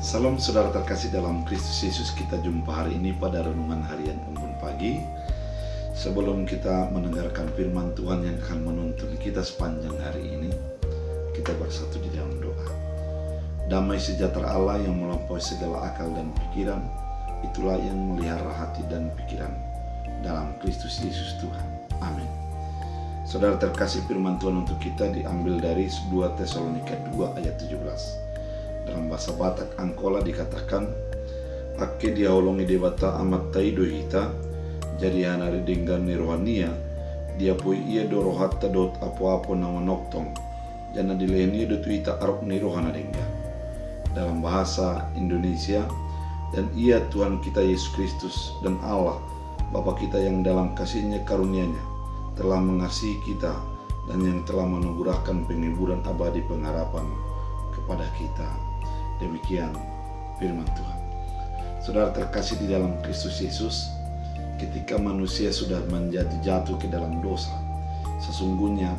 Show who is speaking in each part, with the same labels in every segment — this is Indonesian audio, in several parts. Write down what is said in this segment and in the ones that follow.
Speaker 1: Salam saudara terkasih dalam Kristus Yesus. Kita jumpa hari ini pada renungan harian Embun Pagi. Sebelum kita mendengarkan firman Tuhan yang akan menuntun kita sepanjang hari ini, kita bersatu di dalam doa. Damai sejahtera Allah yang melampaui segala akal dan pikiran, itulah yang melihara hati dan pikiran dalam Kristus Yesus Tuhan. Amin. Saudara terkasih, firman Tuhan untuk kita diambil dari 2 Tesalonika 2 ayat 17. Dalam bahasa Batak Angkola dikatakan, "Ake diaolongi debata amat taido hita, jadi hanari dengan nirwania, dia pui ia dorohatta dot apo-apo nama noktong, jana dilehni dot wita arok nirohana dengga." Dalam bahasa Indonesia, dan ia Tuhan kita Yesus Kristus dan Allah Bapa kita yang dalam kasih-Nya karunia-Nya telah mengasihi kita dan yang telah menganugerahkan penghiburan abadi pengharapan kepada kita. Demikian firman Tuhan. Saudara terkasih di dalam Kristus Yesus, ketika manusia sudah menjadi jatuh ke dalam dosa, sesungguhnya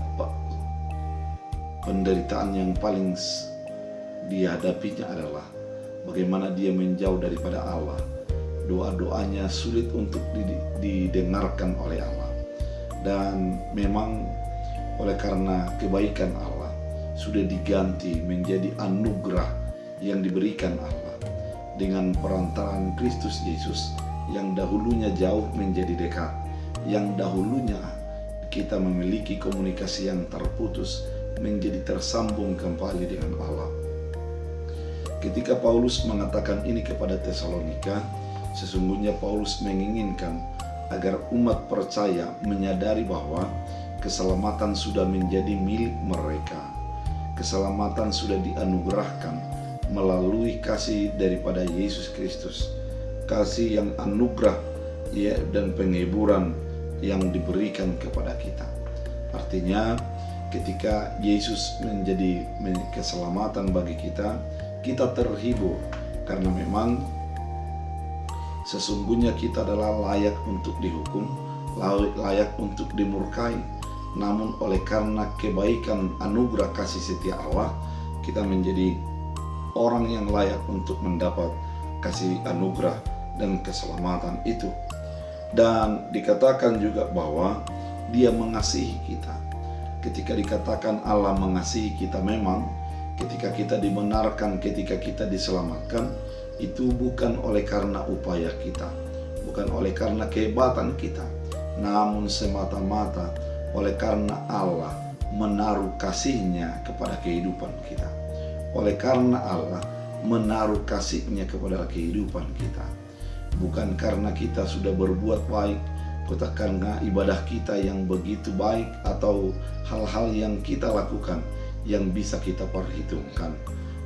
Speaker 1: penderitaan yang paling dihadapinya adalah bagaimana dia menjauh daripada Allah. Doa-doanya sulit untuk didengarkan oleh Allah. Dan memang oleh karena kebaikan Allah sudah diganti menjadi anugerah yang diberikan Allah dengan perantaraan Kristus Yesus yang dahulunya jauh menjadi dekat, yang dahulunya kita memiliki komunikasi yang terputus menjadi tersambung kembali dengan Allah. Ketika Paulus mengatakan ini kepada Tesalonika, sesungguhnya Paulus menginginkan agar umat percaya menyadari bahwa keselamatan sudah menjadi milik mereka. Keselamatan sudah dianugerahkan melalui kasih daripada Yesus Kristus, kasih yang anugerah dan penghiburan yang diberikan kepada kita. Artinya ketika Yesus menjadi keselamatan bagi kita, kita terhibur karena memang sesungguhnya kita adalah layak untuk dihukum, layak untuk dimurkai. Namun oleh karena kebaikan anugerah kasih setia Allah, kita menjadi orang yang layak untuk mendapat kasih anugerah dan keselamatan itu. Dan dikatakan juga bahwa Dia mengasihi kita. Ketika dikatakan Allah mengasihi kita, memang ketika kita dibenarkan, ketika kita diselamatkan, itu bukan oleh karena upaya kita, bukan oleh karena kehebatan kita, namun semata-mata oleh karena Allah menaruh kasih-Nya kepada kehidupan kita. Oleh karena Allah menaruh kasih-Nya kepada kehidupan kita. Bukan karena kita sudah berbuat baik, bukan karena ibadah kita yang begitu baik atau hal-hal yang kita lakukan yang bisa kita perhitungkan.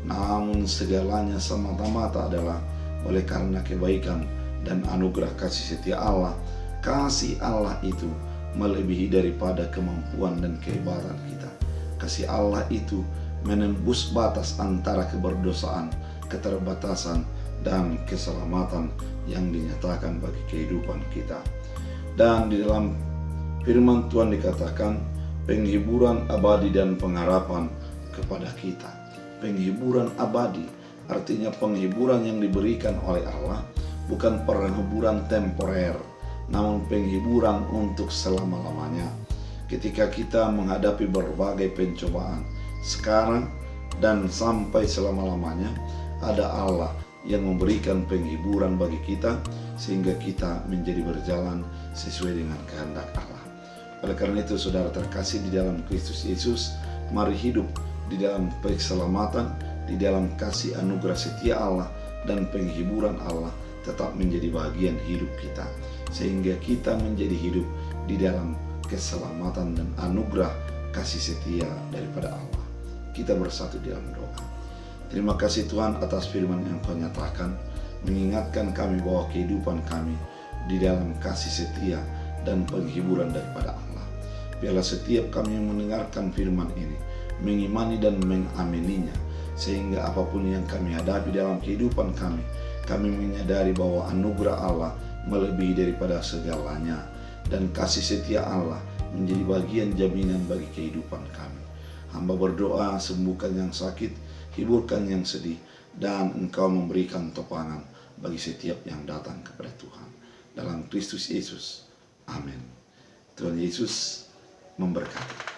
Speaker 1: Namun segalanya semata-mata adalah oleh karena kebaikan dan anugerah kasih setia Allah. Kasih Allah itu melebihi daripada kemampuan dan kehebatan kita. Kasih Allah itu menembus batas antara keberdosaan, keterbatasan, dan keselamatan yang dinyatakan bagi kehidupan kita. Dan di dalam firman Tuhan dikatakan penghiburan abadi dan pengharapan kepada kita. Penghiburan abadi artinya penghiburan yang diberikan oleh Allah, bukan penghiburan temporer, namun penghiburan untuk selama-lamanya. Ketika kita menghadapi berbagai pencobaan sekarang dan sampai selama-lamanya, ada Allah yang memberikan penghiburan bagi kita sehingga kita menjadi berjalan sesuai dengan kehendak Allah. Oleh karena itu, saudara terkasih di dalam Kristus Yesus, mari hidup di dalam keselamatan, di dalam kasih anugerah setia Allah dan penghiburan Allah tetap menjadi bagian hidup kita, sehingga kita menjadi hidup di dalam keselamatan dan anugerah kasih setia daripada Allah. Kita bersatu di dalam doa. Terima kasih Tuhan atas firman yang Kau nyatakan, mengingatkan kami bahwa kehidupan kami di dalam kasih setia dan penghiburan daripada Allah. Biarlah setiap kami yang mendengarkan firman ini mengimani dan mengamininya, sehingga apapun yang kami hadapi dalam kehidupan kami, kami menyadari bahwa anugerah Allah melebihi daripada segalanya, dan kasih setia Allah menjadi bagian jaminan bagi kehidupan kami. Hamba berdoa, sembuhkan yang sakit, hiburkan yang sedih, dan Engkau memberikan topangan bagi setiap yang datang kepada Tuhan. Dalam Kristus Yesus. Amin. Tuhan Yesus memberkati.